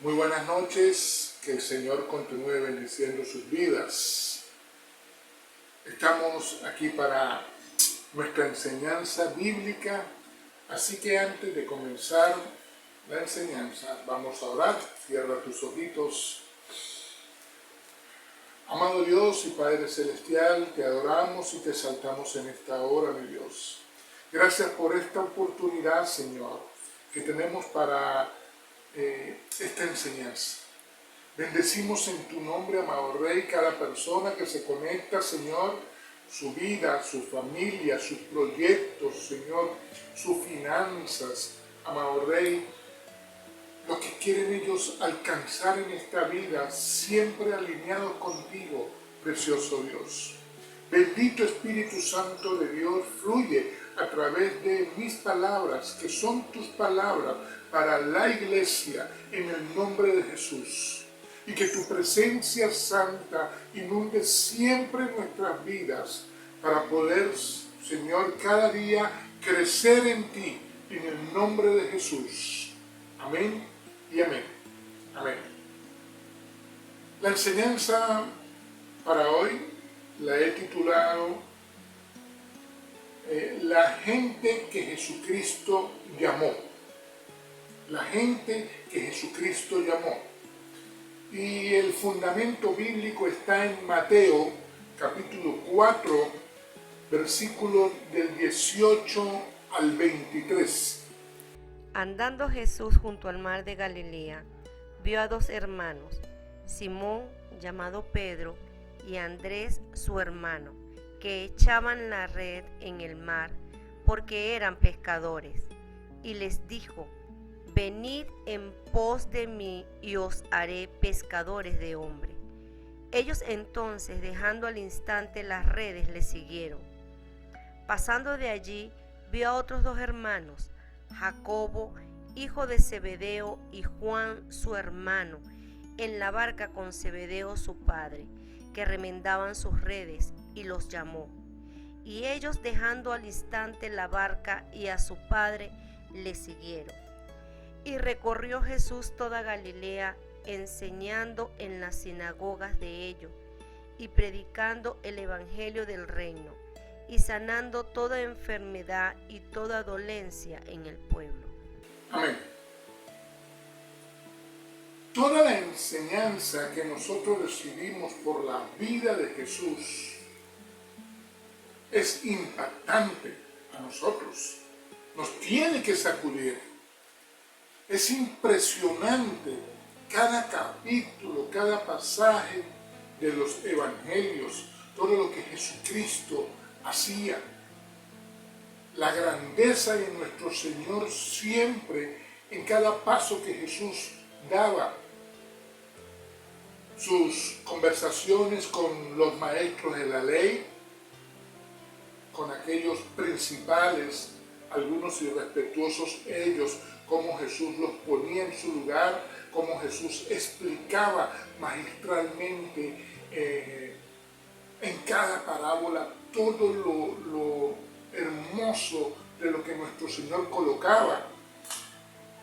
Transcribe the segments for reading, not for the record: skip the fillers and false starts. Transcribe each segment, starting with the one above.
Muy buenas noches, que el Señor continúe bendiciendo sus vidas. Estamos aquí para nuestra enseñanza bíblica, así que antes de comenzar la enseñanza, vamos a orar. Cierra tus ojitos. Amado Dios y Padre Celestial, te adoramos y te exaltamos en esta hora, mi Dios. Gracias por esta oportunidad, Señor, que tenemos para esta enseñanza. Bendecimos en tu nombre, amado Rey, cada persona que se conecta, Señor, su vida, su familia, sus proyectos, Señor, sus finanzas, amado Rey, lo que quieren ellos alcanzar en esta vida, siempre alineados contigo, precioso Dios. Bendito Espíritu Santo de Dios, fluye a través de mis palabras, que son tus palabras para la iglesia, en el nombre de Jesús. Y que tu presencia santa inunde siempre nuestras vidas para poder, Señor, cada día crecer en ti, en el nombre de Jesús. Amén y amén. Amén. La enseñanza para hoy la he titulado La gente que Jesucristo llamó. La gente que Jesucristo llamó. Y el fundamento bíblico está en Mateo, capítulo 4, versículos del 18 al 23. Andando Jesús junto al mar de Galilea, vio a dos hermanos, Simón, llamado Pedro, y Andrés, su hermano, que echaban la red en el mar, porque eran pescadores. Y les dijo: Venid en pos de mí, y os haré pescadores de hombres. Ellos entonces, dejando al instante las redes, le siguieron. Pasando de allí, vio a otros dos hermanos, Jacobo, hijo de Zebedeo, y Juan, su hermano, en la barca con Zebedeo su padre, que remendaban sus redes, y los llamó. Y ellos, dejando al instante la barca y a su padre, le siguieron. Y recorrió Jesús toda Galilea, enseñando en las sinagogas de ellos, y predicando el evangelio del reino, y sanando toda enfermedad y toda dolencia en el pueblo. Amén. Toda la enseñanza que nosotros recibimos por la vida de Jesús es impactante a nosotros. Nos tiene que sacudir. Es impresionante cada capítulo, cada pasaje de los evangelios, todo lo que Jesucristo hacía. La grandeza de nuestro Señor siempre en cada paso que Jesús daba. Sus conversaciones con los maestros de la ley, con aquellos principales, algunos irrespetuosos ellos, cómo Jesús los ponía en su lugar, cómo Jesús explicaba magistralmente en cada parábola todo lo hermoso de lo que nuestro Señor colocaba.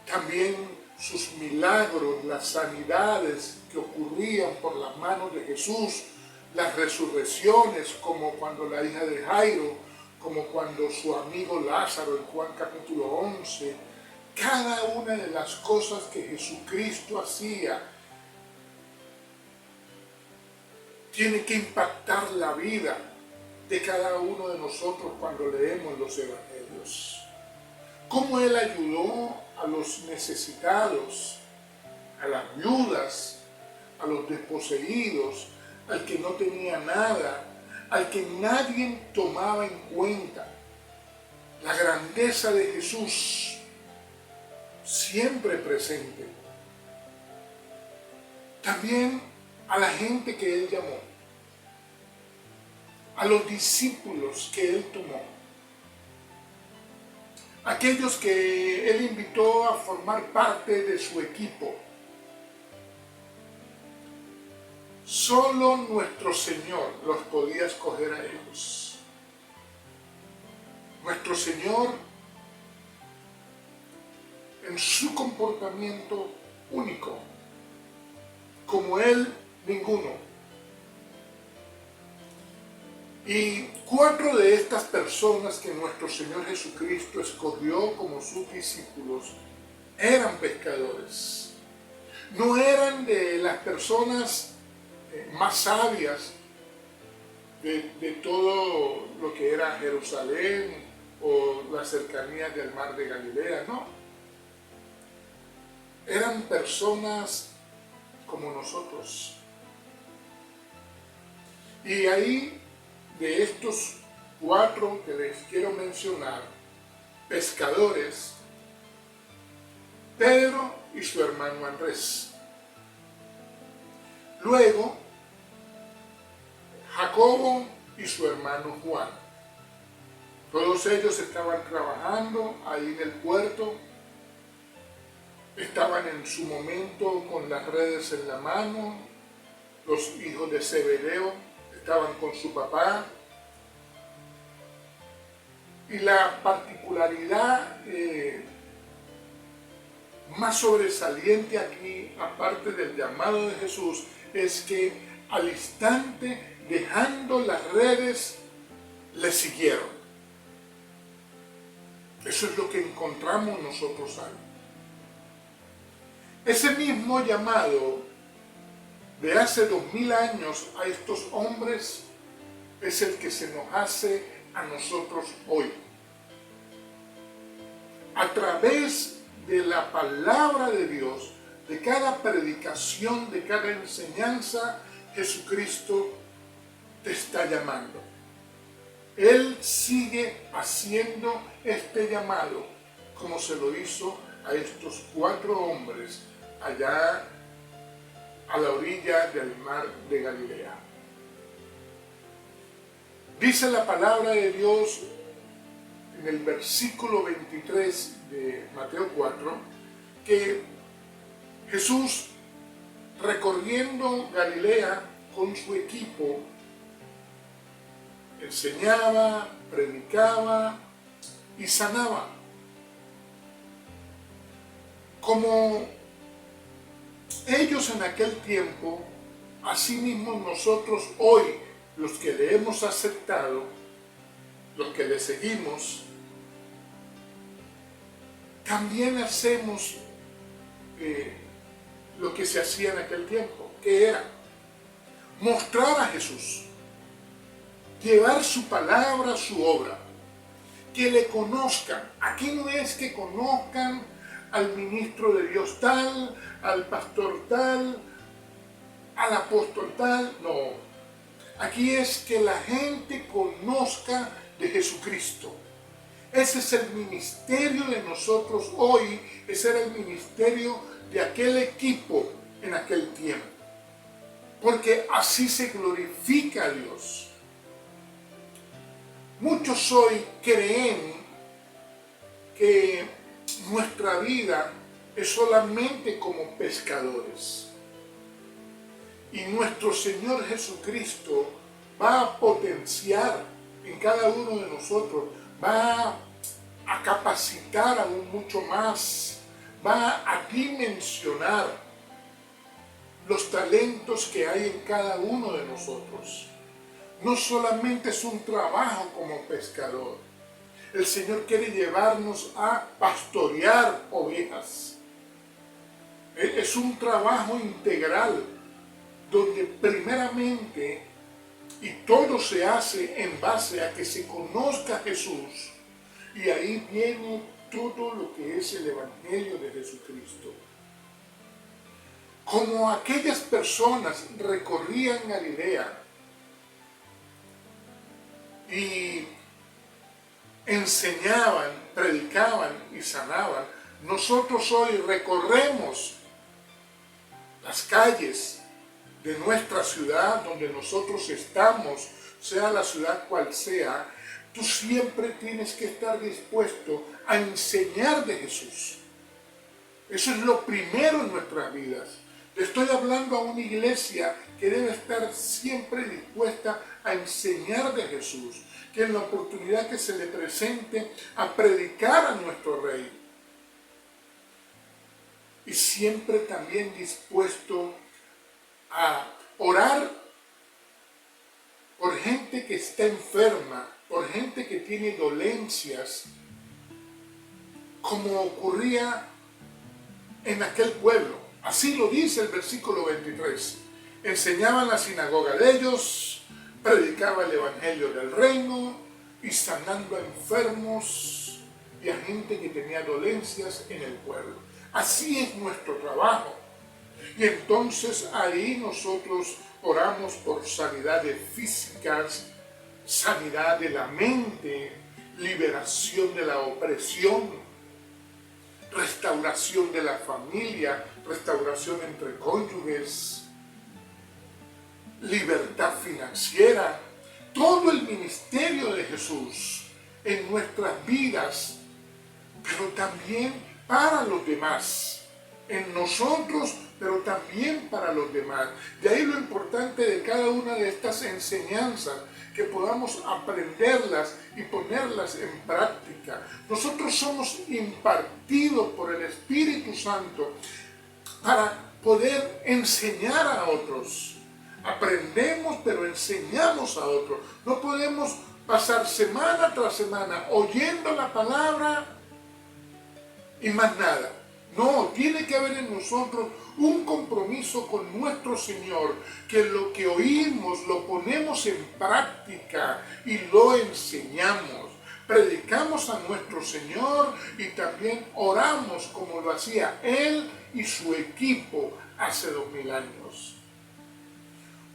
También sus milagros, las sanidades que ocurrían por las manos de Jesús, las resurrecciones, como cuando la hija de Jairo, como cuando su amigo Lázaro en Juan capítulo 11, cada una de las cosas que Jesucristo hacía tiene que impactar la vida de cada uno de nosotros cuando leemos los evangelios. Cómo Él ayudó a los necesitados, a las viudas, a los desposeídos, al que no tenía nada, al que nadie tomaba en cuenta. La grandeza de Jesús siempre presente. También a la gente que Él llamó, a los discípulos que Él tomó, aquellos que Él invitó a formar parte de su equipo. Solo nuestro Señor los podía escoger a ellos. Nuestro Señor, en su comportamiento único, como Él ninguno. Y 4 de estas personas que nuestro Señor Jesucristo escogió como sus discípulos eran pescadores. No eran de las personas más sabias de todo lo que era Jerusalén o las cercanías del mar de Galilea, no. Eran personas como nosotros. Y ahí, de estos 4 que les quiero mencionar, pescadores, Pedro y su hermano Andrés. Luego, Jacobo y su hermano Juan. Todos ellos estaban trabajando ahí en el puerto, estaban en su momento con las redes en la mano. Los hijos de Zebedeo estaban con su papá. Y la particularidad más sobresaliente aquí, aparte del llamado de Jesús, es que al instante, dejando las redes, le siguieron. Eso es lo que encontramos nosotros ahí. Ese mismo llamado de hace 2000 años a estos hombres es el que se nos hace a nosotros hoy. A través de la palabra de Dios, de cada predicación, de cada enseñanza, Jesucristo te está llamando. Él sigue haciendo este llamado, como se lo hizo a estos 4 hombres allá a la orilla del mar de Galilea. Dice la palabra de Dios en el versículo 23 de Mateo 4, que Jesús, recorriendo Galilea con su equipo, enseñaba, predicaba y sanaba. Como ellos en aquel tiempo, así mismo nosotros hoy, los que le hemos aceptado, los que le seguimos, también hacemos lo que se hacía en aquel tiempo, que era mostrar a Jesús, llevar su palabra, su obra, que le conozcan. Aquí no es que conozcan al ministro de Dios tal, al pastor tal, al apóstol tal, no. Aquí es que la gente conozca de Jesucristo. Ese es el ministerio de nosotros hoy, ese era el ministerio de aquel equipo en aquel tiempo. Porque así se glorifica a Dios. Muchos hoy creen que nuestra vida es solamente como pescadores. Y nuestro Señor Jesucristo va a potenciar en cada uno de nosotros, va a capacitar aún mucho más, va a dimensionar los talentos que hay en cada uno de nosotros. No solamente es un trabajo como pescador. El Señor quiere llevarnos a pastorear ovejas. Es un trabajo integral, donde primeramente, y todo se hace en base a que se conozca a Jesús, y ahí viene todo lo que es el Evangelio de Jesucristo. Como aquellas personas recorrían Galilea y enseñaban, predicaban y sanaban, nosotros hoy recorremos las calles de nuestra ciudad, donde nosotros estamos, sea la ciudad cual sea. Tú siempre tienes que estar dispuesto a enseñar de Jesús. Eso es lo primero en nuestras vidas. Le estoy hablando a una iglesia que debe estar siempre dispuesta a enseñar de Jesús, que en la oportunidad que se le presente, a predicar a nuestro Rey. Y siempre también dispuesto a orar por gente que está enferma, por gente que tiene dolencias, como ocurría en aquel pueblo. Así lo dice el versículo 23. Enseñaba en la sinagoga de ellos, predicaba el evangelio del reino y sanando a enfermos y a gente que tenía dolencias en el pueblo. Así es nuestro trabajo. Y entonces ahí nosotros oramos por sanidades físicas, sanidad de la mente, liberación de la opresión, restauración de la familia, restauración entre cónyuges, libertad financiera, todo el ministerio de Jesús en nuestras vidas, pero también para los demás, en nosotros, pero también para los demás. De ahí lo importante de cada una de estas enseñanzas, que podamos aprenderlas y ponerlas en práctica. Nosotros somos impartidos por el Espíritu Santo para poder enseñar a otros. Aprendemos, pero enseñamos a otros. No podemos pasar semana tras semana oyendo la palabra y más nada. No, tiene que haber en nosotros un compromiso con nuestro Señor, que lo que oímos lo ponemos en práctica y lo enseñamos. Predicamos a nuestro Señor y también oramos como lo hacía Él y su equipo hace 2000 años.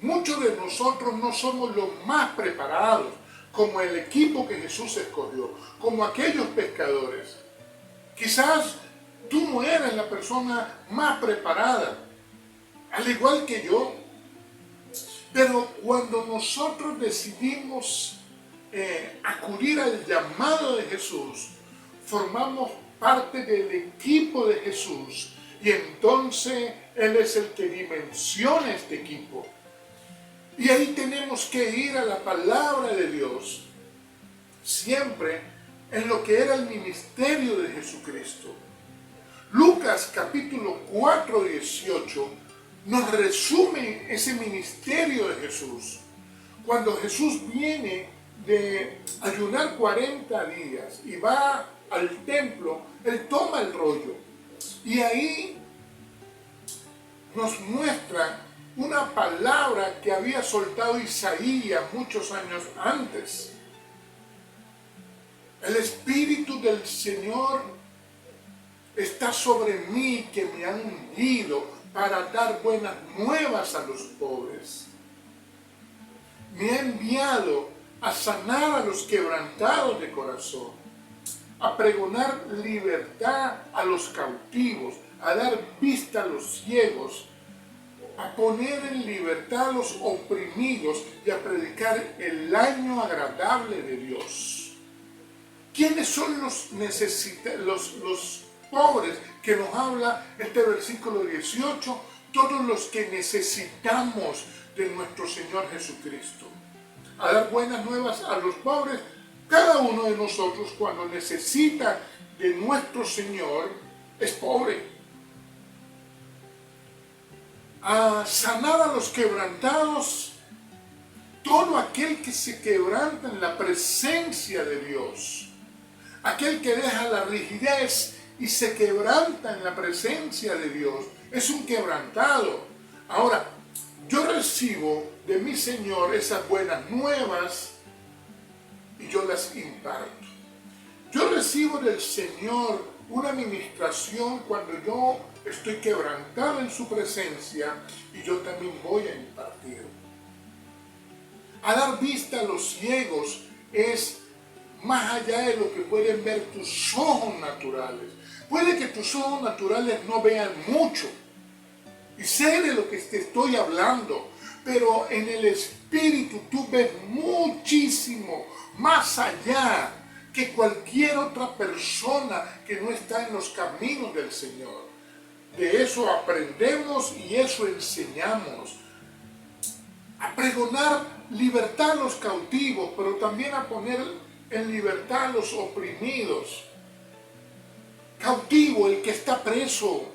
Muchos de nosotros no somos los más preparados, como el equipo que Jesús escogió, como aquellos pescadores. Quizás tú no eres la persona más preparada, al igual que yo. Pero cuando nosotros decidimos acudir al llamado de Jesús, formamos parte del equipo de Jesús y entonces Él es el que dimensiona este equipo. Y ahí tenemos que ir a la palabra de Dios, siempre en lo que era el ministerio de Jesucristo. Lucas capítulo 4, 18 nos resume ese ministerio de Jesús. Cuando Jesús viene de ayunar 40 días y va al templo, Él toma el rollo y ahí nos muestra una palabra que había soltado Isaías muchos años antes. El Espíritu del Señor está sobre mí, que me ha ungido para dar buenas nuevas a los pobres. Me ha enviado a sanar a los quebrantados de corazón, a pregonar libertad a los cautivos, a dar vista a los ciegos, a poner en libertad a los oprimidos y a predicar el año agradable de Dios. ¿Quiénes son los pobres que nos habla este versículo 18? Todos los que necesitamos de nuestro Señor Jesucristo. A dar buenas nuevas a los pobres. Cada uno de nosotros, cuando necesita de nuestro Señor, es pobre. A sanar a los quebrantados, todo aquel que se quebranta en la presencia de Dios, aquel que deja la rigidez y se quebranta en la presencia de Dios, es un quebrantado. Ahora, yo recibo de mi Señor esas buenas nuevas y yo las imparto. Yo recibo del Señor una administración cuando yo estoy quebrantado en su presencia y yo también voy a impartir. A dar vista a los ciegos es más allá de lo que pueden ver tus ojos naturales. Puede que tus ojos naturales no vean mucho, y sé de lo que te estoy hablando, pero en el Espíritu tú ves muchísimo más allá que cualquier otra persona que no está en los caminos del Señor. De eso aprendemos y eso enseñamos. A pregonar libertad a los cautivos, pero también a poner en libertad a los oprimidos. Cautivo, el que está preso.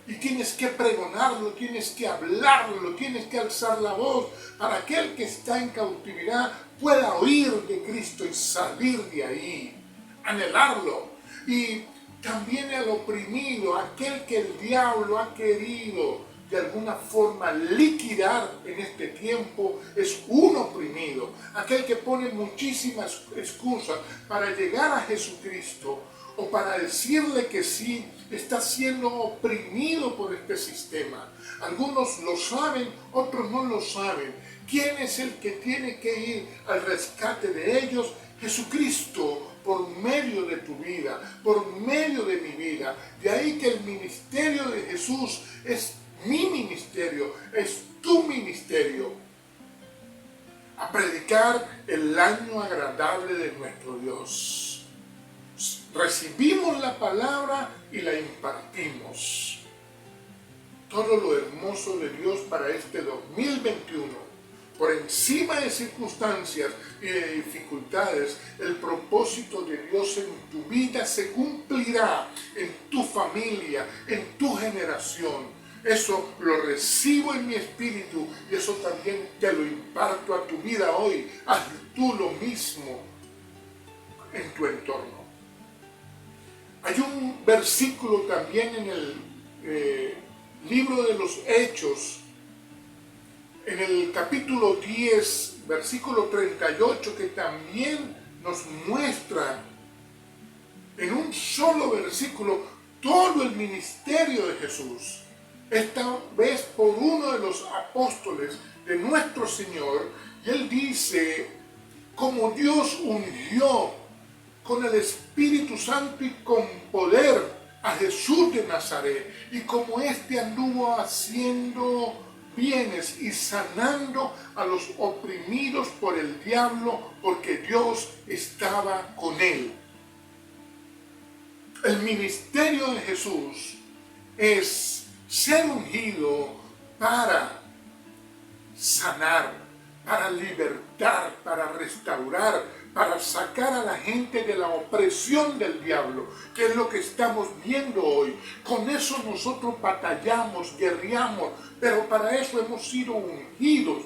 Y tienes que pregonarlo, tienes que hablarlo, tienes que alzar la voz para que aquel que está en cautividad pueda oír de Cristo y salir de ahí, anhelarlo. Y también al oprimido, aquel que el diablo ha querido de alguna forma liquidar en este tiempo, es un oprimido, aquel que pone muchísimas excusas para llegar a Jesucristo o para decirle que sí, está siendo oprimido por este sistema. Algunos lo saben, otros no lo saben. ¿Quién es el que tiene que ir al rescate de ellos? Jesucristo, por medio de tu vida, por medio de mi vida. De ahí que el ministerio de Jesús es mi ministerio, es tu ministerio. A predicar el año agradable de nuestro Dios. Recibimos la palabra y la impartimos. Todo lo hermoso de Dios para este 2021, por encima de circunstancias y de dificultades, el propósito de Dios en tu vida se cumplirá, en tu familia, en tu generación. Eso lo recibo en mi espíritu y eso también te lo imparto a tu vida hoy. Haz tú lo mismo en tu entorno. Hay un versículo también en el libro de los Hechos, en el capítulo 10, versículo 38, que también nos muestra en un solo versículo todo el ministerio de Jesús. Esta vez por uno de los apóstoles de nuestro Señor, y él dice, como Dios ungió con el Espíritu Santo y con poder a Jesús de Nazaret, y como éste anduvo haciendo bienes y sanando a los oprimidos por el diablo, porque Dios estaba con él. El ministerio de Jesús es ser ungido para sanar, para libertar, para restaurar, para sacar a la gente de la opresión del diablo, que es lo que estamos viendo hoy. Con eso nosotros batallamos, guerreamos, pero para eso hemos sido ungidos.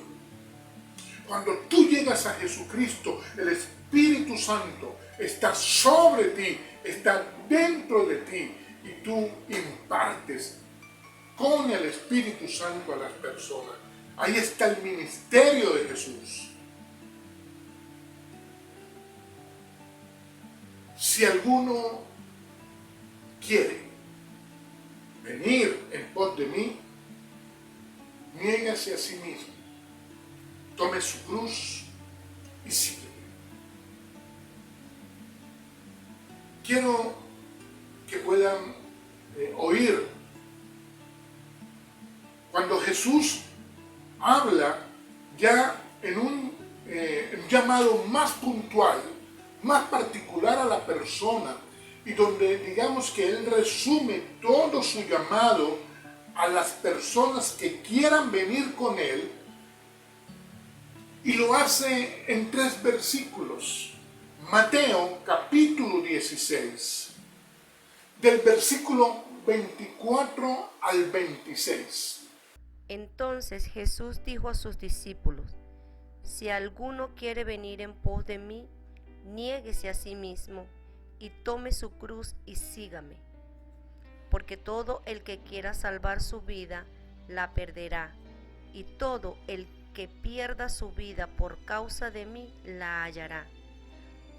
Cuando tú llegas a Jesucristo, el Espíritu Santo está sobre ti, está dentro de ti, y tú impartes con el Espíritu Santo a las personas. Ahí está el ministerio de Jesús. Si alguno quiere venir en pos de mí, niégase a sí mismo, tome su cruz y sígueme. Quiero que puedan oír cuando Jesús habla ya en un llamado más puntual, más particular a la persona, y donde digamos que Él resume todo su llamado a las personas que quieran venir con Él, y lo hace en 3 versículos. Mateo capítulo 16, del versículo 24 al 26. Entonces Jesús dijo a sus discípulos, si alguno quiere venir en pos de mí, niéguese a sí mismo y tome su cruz y sígame. Porque todo el que quiera salvar su vida, la perderá, y todo el que pierda su vida por causa de mí, la hallará.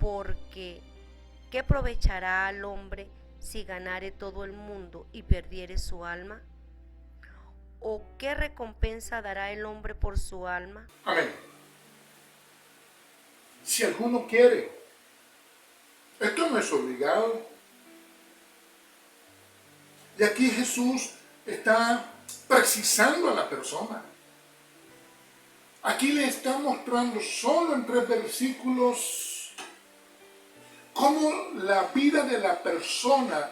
Porque, ¿qué aprovechará al hombre si ganare todo el mundo y perdiere su alma? ¿O qué recompensa dará el hombre por su alma? Amén. Si alguno quiere, esto no es obligado. Y aquí Jesús está precisando a la persona. Aquí le está mostrando solo en 3 versículos cómo la vida de la persona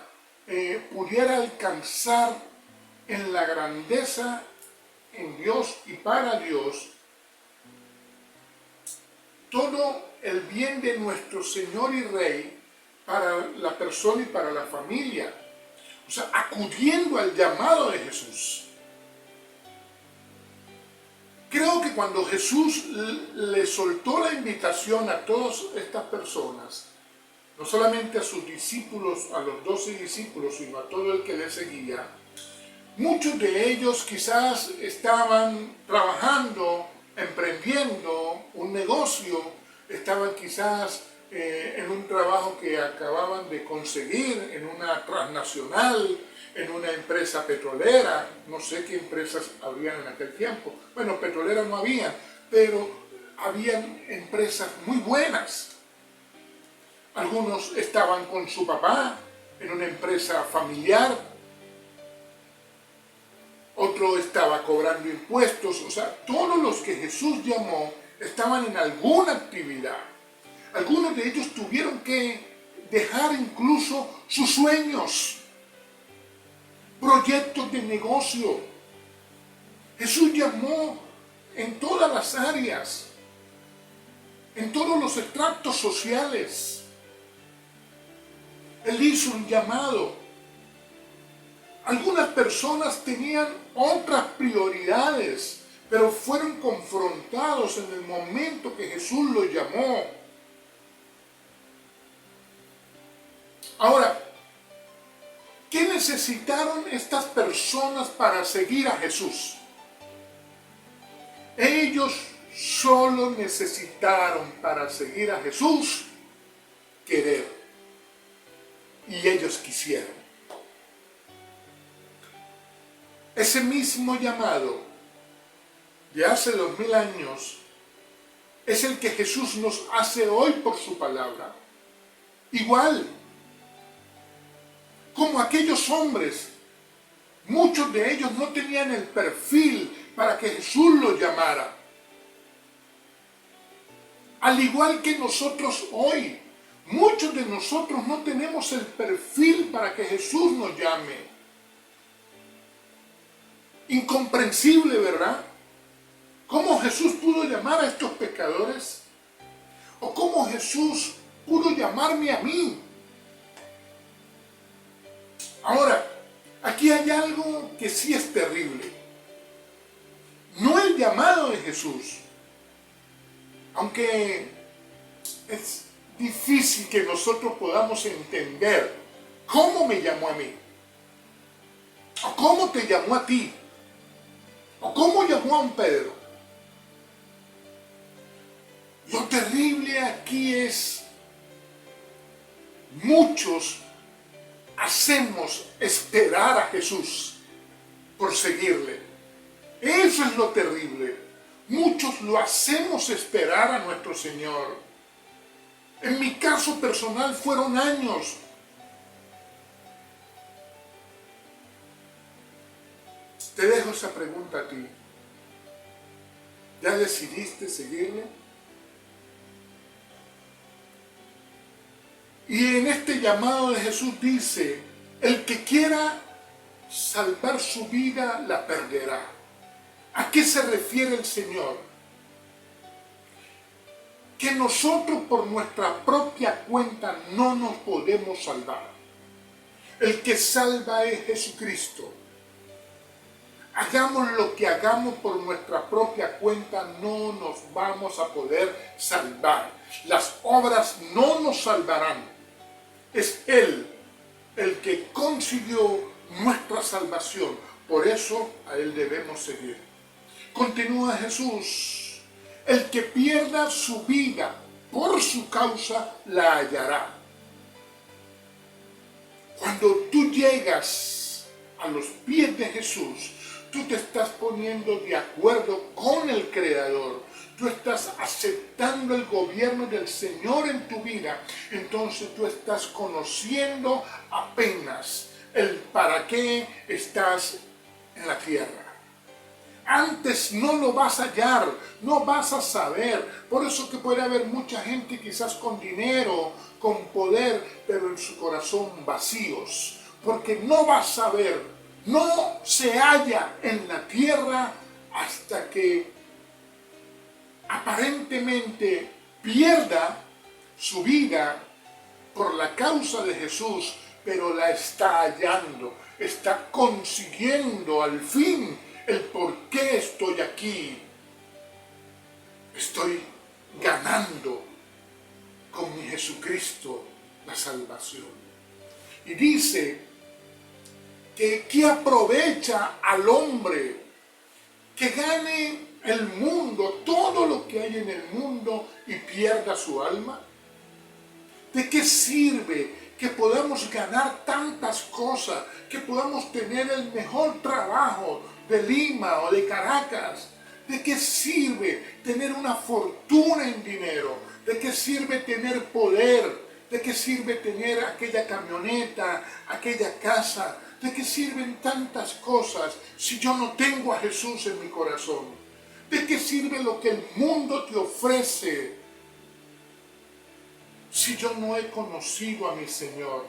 pudiera alcanzar en la grandeza en Dios y para Dios todo el bien de nuestro Señor y Rey para la persona y para la familia. O sea, acudiendo al llamado de Jesús. Creo que cuando Jesús le soltó la invitación a todas estas personas, no solamente a sus discípulos, a los 12 discípulos, sino a todo el que le seguía, muchos de ellos quizás estaban trabajando, emprendiendo un negocio, estaban quizás en un trabajo que acababan de conseguir en una transnacional, en una empresa petrolera. No sé qué empresas habían en aquel tiempo. Bueno, petroleras no había, pero habían empresas muy buenas. Algunos estaban con su papá en una empresa familiar. Otro estaba cobrando impuestos. O sea, todos los que Jesús llamó estaban en alguna actividad. Algunos de ellos tuvieron que dejar incluso sus sueños, proyectos de negocio. Jesús llamó en todas las áreas, en todos los estratos sociales. Él hizo un llamado. Algunas personas tenían otras prioridades, pero fueron confrontados en el momento que Jesús los llamó. Ahora, ¿qué necesitaron estas personas para seguir a Jesús? Ellos solo necesitaron para seguir a Jesús querer. Y ellos quisieron. Ese mismo llamado de hace 2000 años es el que Jesús nos hace hoy por su palabra. Igual, como aquellos hombres, muchos de ellos no tenían el perfil para que Jesús los llamara. Al igual que nosotros hoy, muchos de nosotros no tenemos el perfil para que Jesús nos llame. Incomprensible, ¿verdad? ¿Cómo Jesús pudo llamar a estos pecadores? ¿O cómo Jesús pudo llamarme a mí? Ahora, aquí hay algo que sí es terrible. No el llamado de Jesús, aunque es difícil que nosotros podamos entender cómo me llamó a mí, o cómo te llamó a ti, o cómo llamó a un Pedro. Lo terrible aquí es, muchos hacemos esperar a Jesús por seguirle. Eso es lo terrible. Muchos lo hacemos esperar a nuestro Señor. En mi caso personal fueron años. Te dejo esa pregunta a ti. ¿Ya decidiste seguirle? Y en este llamado de Jesús dice, el que quiera salvar su vida la perderá. ¿A qué se refiere el Señor? Que nosotros por nuestra propia cuenta no nos podemos salvar. El que salva es Jesucristo. Hagamos lo que hagamos por nuestra propia cuenta, no nos vamos a poder salvar. Las obras no nos salvarán. Es Él el que consiguió nuestra salvación. Por eso a Él debemos seguir. Continúa Jesús. El que pierda su vida por su causa la hallará. Cuando tú llegas a los pies de Jesús, tú te estás poniendo de acuerdo con el Creador. Tú estás aceptando el gobierno del Señor en tu vida. Entonces tú estás conociendo apenas el para qué estás en la tierra. Antes no lo vas a hallar, no vas a saber. Por eso que puede haber mucha gente quizás con dinero, con poder, pero en su corazón vacíos. Porque no vas a ver, no se halla en la tierra hasta que aparentemente pierda su vida por la causa de Jesús, pero la está hallando, está consiguiendo al fin el por qué estoy aquí. Estoy ganando con mi Jesucristo la salvación. Y dice que aprovecha al hombre que gane el mundo, todo lo que hay en el mundo y pierda su alma. ¿De qué sirve que podamos ganar tantas cosas, que podamos tener el mejor trabajo de Lima o de Caracas? ¿De qué sirve tener una fortuna en dinero? ¿De qué sirve tener poder? ¿De qué sirve tener aquella camioneta, aquella casa? ¿De qué sirven tantas cosas si yo no tengo a Jesús en mi corazón? ¿De qué sirve lo que el mundo te ofrece si yo no he conocido a mi Señor?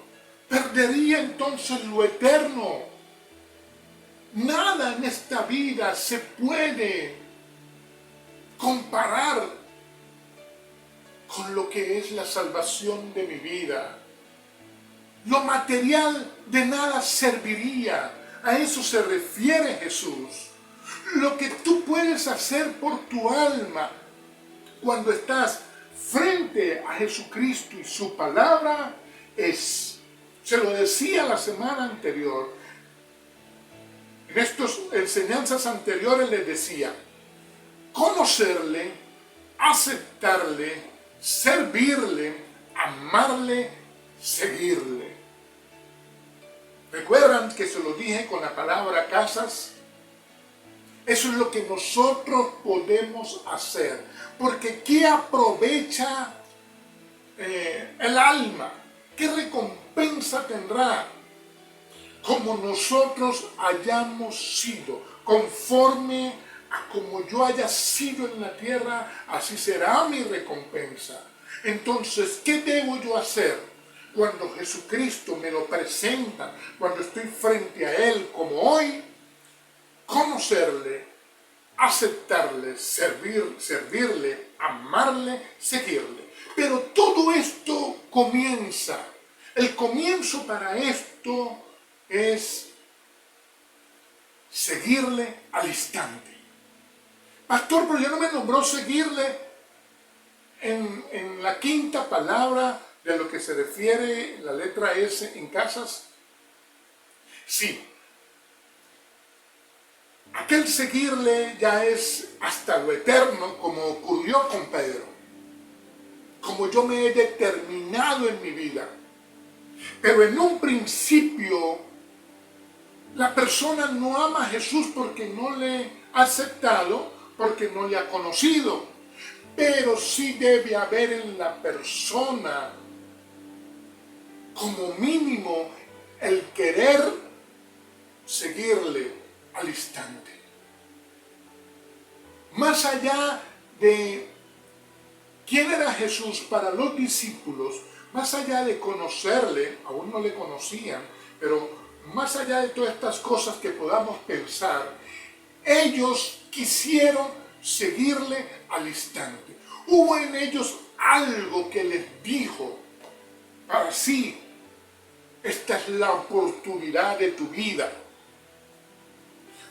Perdería entonces lo eterno. Nada en esta vida se puede comparar con lo que es la salvación de mi vida. Lo material de nada serviría. A eso se refiere Jesús. Lo que tú puedes hacer por tu alma cuando estás frente a Jesucristo y su palabra es, se lo decía la semana anterior, en estas enseñanzas anteriores les decía, conocerle, aceptarle, servirle, amarle, seguirle. ¿Recuerdan que se lo dije con la palabra casas? Eso es lo que nosotros podemos hacer. Porque ¿qué aprovecha el alma? ¿Qué recompensa tendrá? Como nosotros hayamos sido, conforme a como yo haya sido en la tierra, así será mi recompensa. Entonces, ¿qué debo yo hacer cuando Jesucristo me lo presenta, cuando estoy frente a Él como hoy? Conocerle, aceptarle, servirle, amarle, seguirle. Pero todo esto comienza. El comienzo para esto es seguirle al instante. Pastor, pero ya no me nombró seguirle en la quinta palabra de lo que se refiere la letra S en casas. Sí. Aquel seguirle ya es hasta lo eterno, como ocurrió con Pedro. Como yo me he determinado en mi vida. Pero en un principio, la persona no ama a Jesús porque no le ha aceptado, porque no le ha conocido. Pero sí debe haber en la persona, como mínimo, el querer seguirle al instante. Más allá de quién era Jesús para los discípulos, más allá de conocerle, aún no le conocían, pero más allá de todas estas cosas que podamos pensar, ellos quisieron seguirle al instante. Hubo en ellos algo que les dijo, para sí, esta es la oportunidad de tu vida.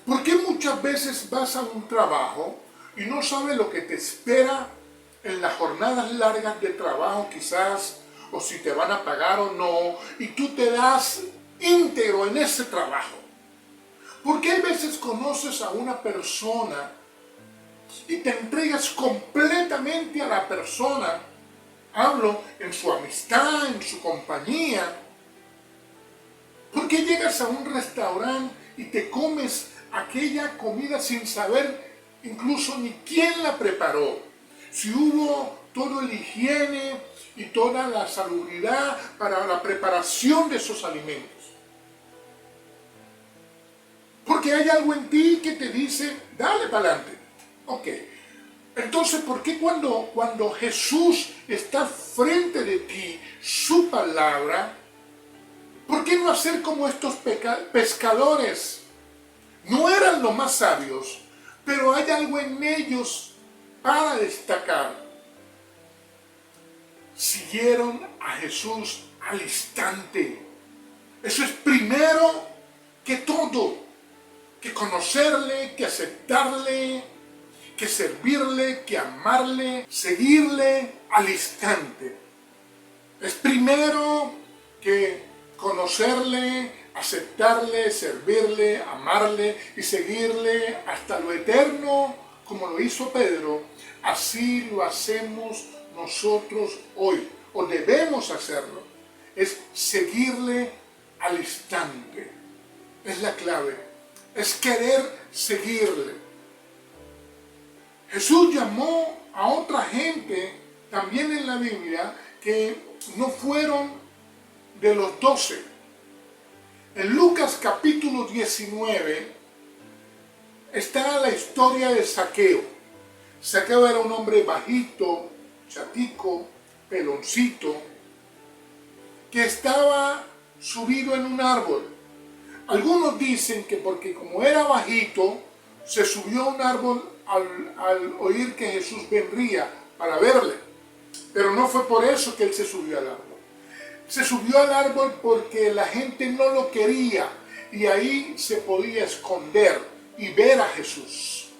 ¿Por qué muchas veces vas a un trabajo y no sabes lo que te espera en las jornadas largas de trabajo quizás, o si te van a pagar o no, y tú te das íntegro en ese trabajo? Porque hay veces conoces a una persona y te entregas completamente a la persona, hablo en su amistad, en su compañía. ¿Por qué llegas a un restaurante y te comes aquella comida sin saber incluso ni quién la preparó? Si hubo toda la higiene y toda la salubridad para la preparación de esos alimentos. Porque hay algo en ti que te dice, dale para adelante. Ok. Entonces, ¿por qué cuando Jesús está frente de ti, su palabra, ¿por qué no hacer como estos pescadores? No eran los más sabios, pero hay algo en ellos para destacar. Siguieron a Jesús al instante. Eso es primero que todo, que conocerle, que aceptarle, que servirle, que amarle, seguirle al instante. Es primero que conocerle, aceptarle, servirle, amarle y seguirle hasta lo eterno, como lo hizo Pedro. Así lo hacemos nosotros hoy, o debemos hacerlo. Es seguirle al instante. Es la clave. Es querer seguirle. Jesús llamó a otra gente, también en la Biblia, que no fueron de los 12. En Lucas capítulo 19 está la historia de Zaqueo. Zaqueo era un hombre bajito, chatico, peloncito, que estaba subido en un árbol. Algunos dicen que porque como era bajito, se subió a un árbol al oír que Jesús vendría para verle. Pero no fue por eso que él se subió al árbol. Se subió al árbol porque la gente no lo quería y ahí se podía esconder y ver a Jesús.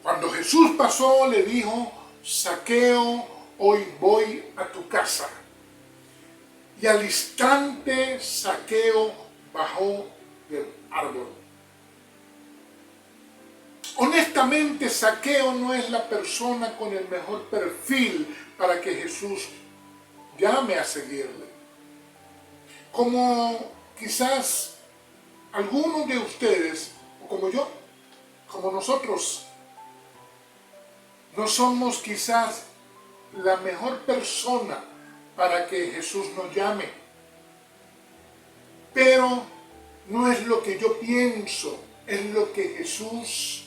Cuando Jesús pasó, le dijo: Zaqueo, hoy voy a tu casa. Y al instante Zaqueo bajó del árbol. Honestamente, Zaqueo no es la persona con el mejor perfil para que Jesús llame a seguirle. Como quizás algunos de ustedes, o como yo, como nosotros, no somos quizás la mejor persona para que Jesús nos llame. Pero no es lo que yo pienso, es lo que Jesús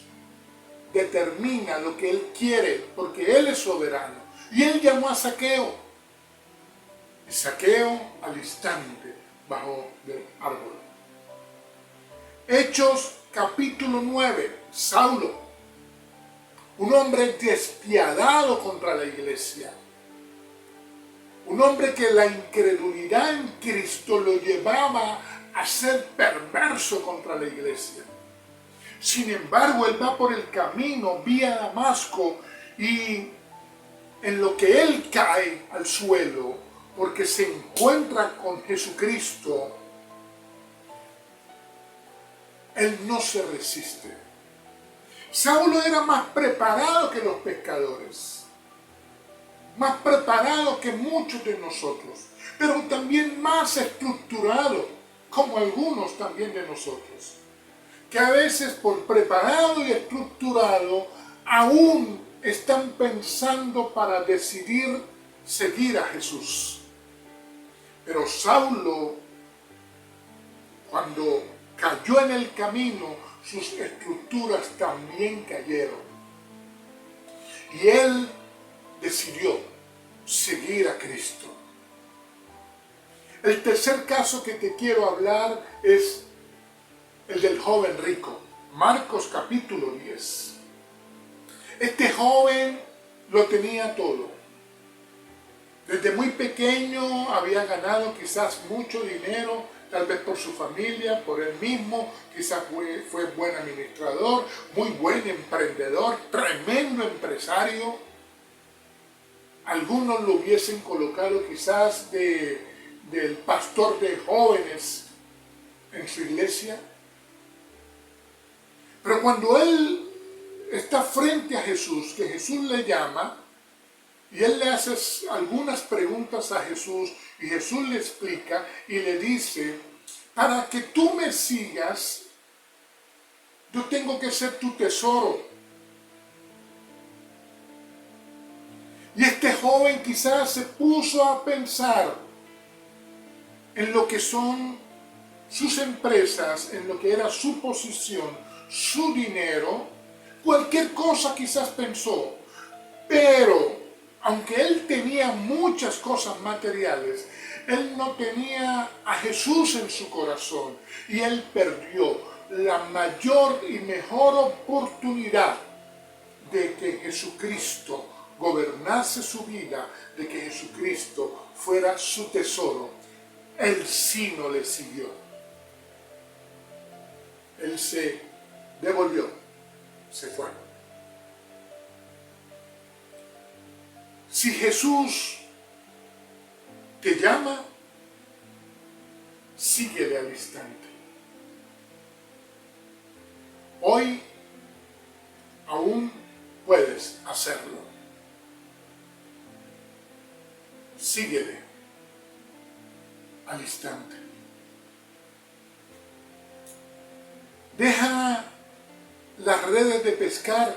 determina, lo que Él quiere, porque Él es soberano. Y Él llamó a Zaqueo. Y Zaqueo al instante bajó del árbol. Hechos capítulo 9, Saulo, un hombre despiadado contra la iglesia. Un hombre que la incredulidad en Cristo lo llevaba a ser perverso contra la iglesia. Sin embargo, él va por el camino vía Damasco y en lo que él cae al suelo, porque se encuentra con Jesucristo, él no se resiste. Saulo era más preparado que los pescadores, más preparado que muchos de nosotros, pero también más estructurado, como algunos también de nosotros, que a veces por preparado y estructurado aún están pensando para decidir seguir a Jesús. Pero Saulo, cuando cayó en el camino, sus estructuras también cayeron. Y él decidió seguir a Cristo. El tercer caso que te quiero hablar es el del joven rico. Marcos capítulo 10. Este joven lo tenía todo. Desde muy pequeño había ganado quizás mucho dinero, tal vez por su familia, por él mismo, quizás fue buen administrador, muy buen emprendedor, tremendo empresario. Algunos lo hubiesen colocado quizás del pastor de jóvenes en su iglesia. Pero cuando él está frente a Jesús, que Jesús le llama, y él le hace algunas preguntas a Jesús, y Jesús le explica y le dice: para que tú me sigas, yo tengo que ser tu tesoro. Y este joven quizás se puso a pensar en lo que son sus empresas, en lo que era su posición, su dinero, cualquier cosa quizás pensó. Pero aunque él tenía muchas cosas materiales, él no tenía a Jesús en su corazón y él perdió la mayor y mejor oportunidad de que Jesucristo gobernase su vida, de que Jesucristo fuera su tesoro. Él sí no le siguió. Él se devolvió, se fue. Si Jesús te llama, síguele al instante. Hoy aún puedes hacerlo. Síguele al instante. Deja las redes de pescar.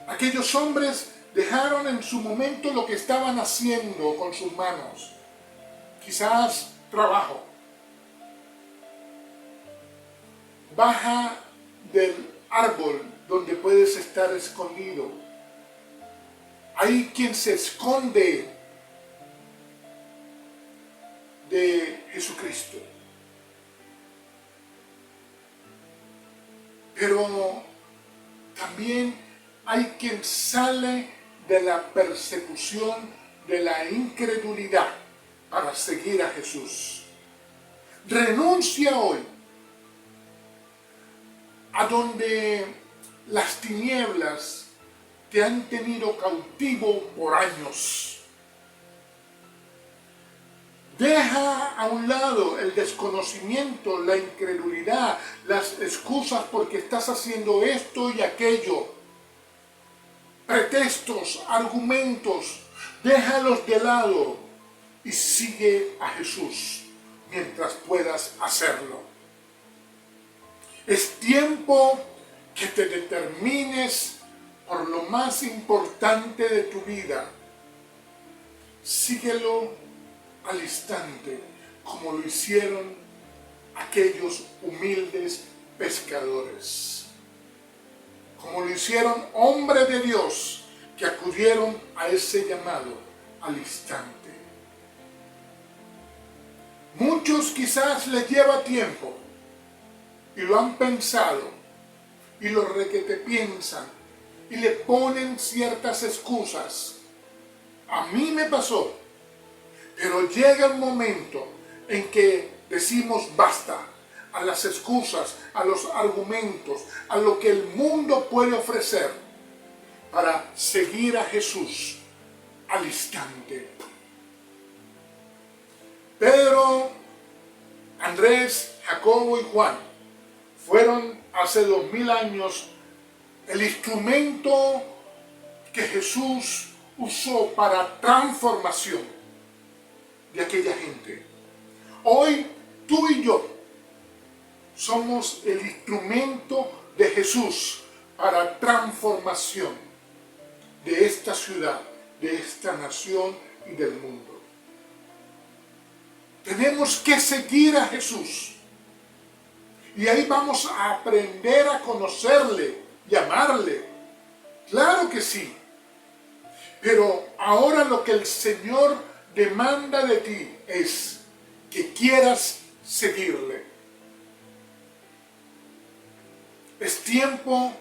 Aquellos hombres dejaron en su momento lo que estaban haciendo con sus manos. Quizás trabajo. Baja del árbol donde puedes estar escondido. Hay quien se esconde de Jesucristo. Pero también hay quien sale de la persecución, de la incredulidad para seguir a Jesús. Renuncia hoy a donde las tinieblas te han tenido cautivo por años. Deja a un lado el desconocimiento, la incredulidad, las excusas porque estás haciendo esto y aquello. Pretextos, argumentos, déjalos de lado y sigue a Jesús mientras puedas hacerlo. Es tiempo que te determines por lo más importante de tu vida. Síguelo al instante, como lo hicieron aquellos humildes pescadores. Como lo hicieron hombres de Dios que acudieron a ese llamado al instante. Muchos quizás les lleva tiempo y lo han pensado y lo requete piensan y le ponen ciertas excusas. A mí me pasó, pero llega el momento en que decimos basta a las excusas, a los argumentos, a lo que el mundo puede ofrecer para seguir a Jesús al instante. Pedro, Andrés, Jacobo y Juan fueron hace 2000 años el instrumento que Jesús usó para transformación de aquella gente. Hoy tú y yo somos el instrumento de Jesús para transformación de esta ciudad, de esta nación y del mundo. Tenemos que seguir a Jesús. Y ahí vamos a aprender a conocerle y amarle. Claro que sí. Pero ahora lo que el Señor demanda de ti es que quieras seguirle. Es tiempo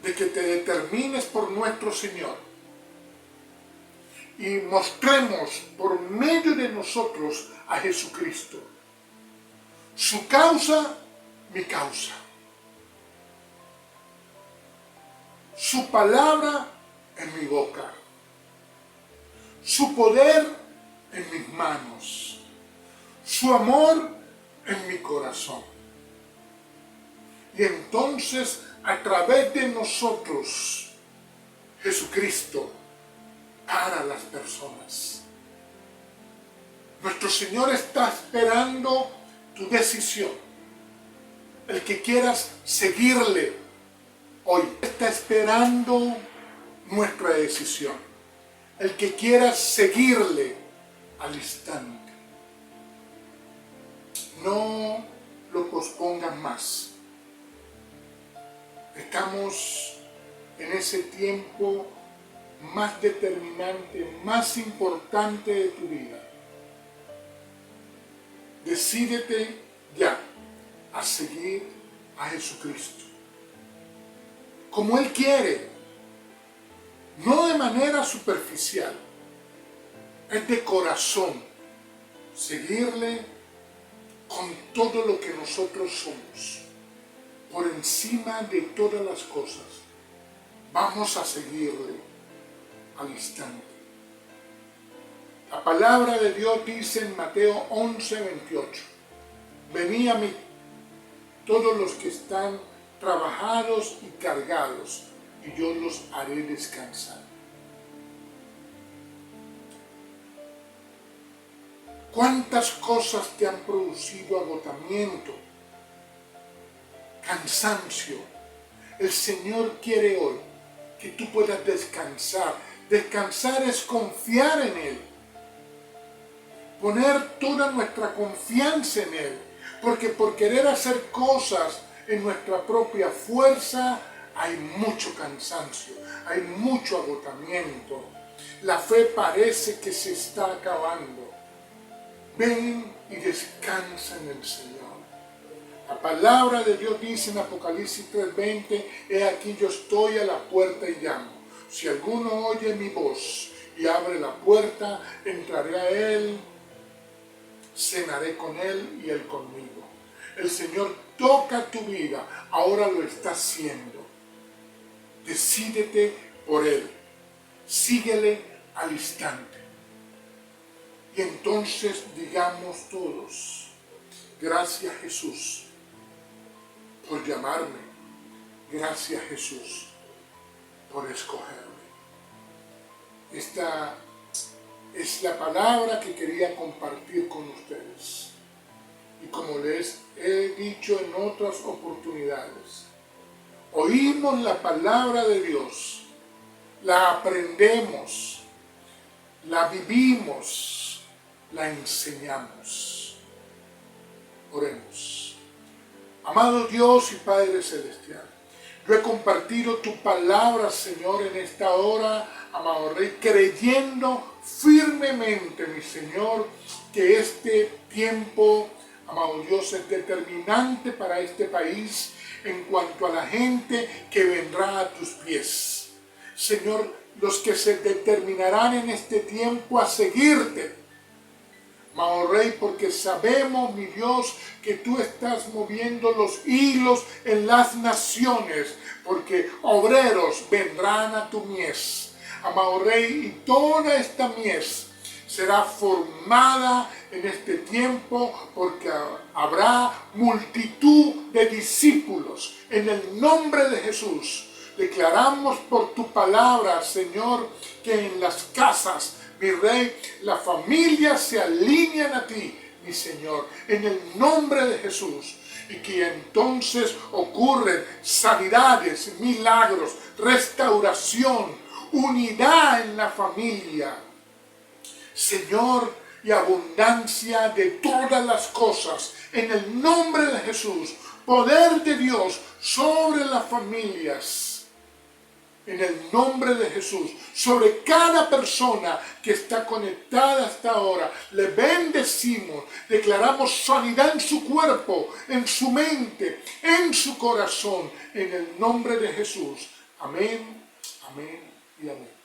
de que te determines por nuestro Señor y mostremos por medio de nosotros a Jesucristo. Su causa, mi causa. Su palabra en mi boca. Su poder en mis manos. Su amor en mi corazón. Y entonces, a través de nosotros, Jesucristo para las personas. Nuestro Señor está esperando tu decisión. El que quieras seguirle hoy está esperando nuestra decisión. El que quieras seguirle al instante. No lo pospongan más. Estamos en ese tiempo más determinante, más importante de tu vida. Decídete ya a seguir a Jesucristo. Como Él quiere, no de manera superficial, es de corazón, seguirle con todo lo que nosotros somos, por encima de todas las cosas. Vamos a seguirle al instante. La palabra de Dios dice en Mateo 11:28, venid a mí, todos los que están trabajados y cargados, y yo los haré descansar. ¿Cuántas cosas te han producido agotamiento, cansancio? El Señor quiere hoy que tú puedas descansar. Descansar es confiar en Él. Poner toda nuestra confianza en Él. Porque por querer hacer cosas en nuestra propia fuerza, hay mucho cansancio, hay mucho agotamiento. La fe parece que se está acabando. Ven y descansa en el Señor. La palabra de Dios dice en Apocalipsis 3:20, he aquí yo estoy a la puerta y llamo. Si alguno oye mi voz y abre la puerta, entraré a él, cenaré con él y él conmigo. El Señor toca tu vida, ahora lo está haciendo. Decídete por Él, síguele al instante. Y entonces digamos todos, gracias Jesús por llamarme, gracias Jesús por escogerme. Esta es la palabra que quería compartir con ustedes. Y como les he dicho en otras oportunidades, oímos la palabra de Dios, la aprendemos, la vivimos, la enseñamos. Oremos. Amado Dios y Padre Celestial, yo he compartido tu palabra, Señor, en esta hora, amado Rey, creyendo firmemente, mi Señor, que este tiempo, amado Dios, es determinante para este país en cuanto a la gente que vendrá a tus pies. Señor, los que se determinarán en este tiempo a seguirte, amado Rey, porque sabemos, mi Dios, que tú estás moviendo los hilos en las naciones, porque obreros vendrán a tu mies, amado Rey, y toda esta mies será formada en este tiempo, porque habrá multitud de discípulos. En el nombre de Jesús, declaramos por tu palabra, Señor, que en las casas, mi Rey, la familia se alinean a ti, mi Señor, en el nombre de Jesús. Y que entonces ocurren sanidades, milagros, restauración, unidad en la familia, Señor, y abundancia de todas las cosas, en el nombre de Jesús, poder de Dios sobre las familias, en el nombre de Jesús, sobre cada persona que está conectada hasta ahora, le bendecimos, declaramos sanidad en su cuerpo, en su mente, en su corazón, en el nombre de Jesús. Amén, amén y amén.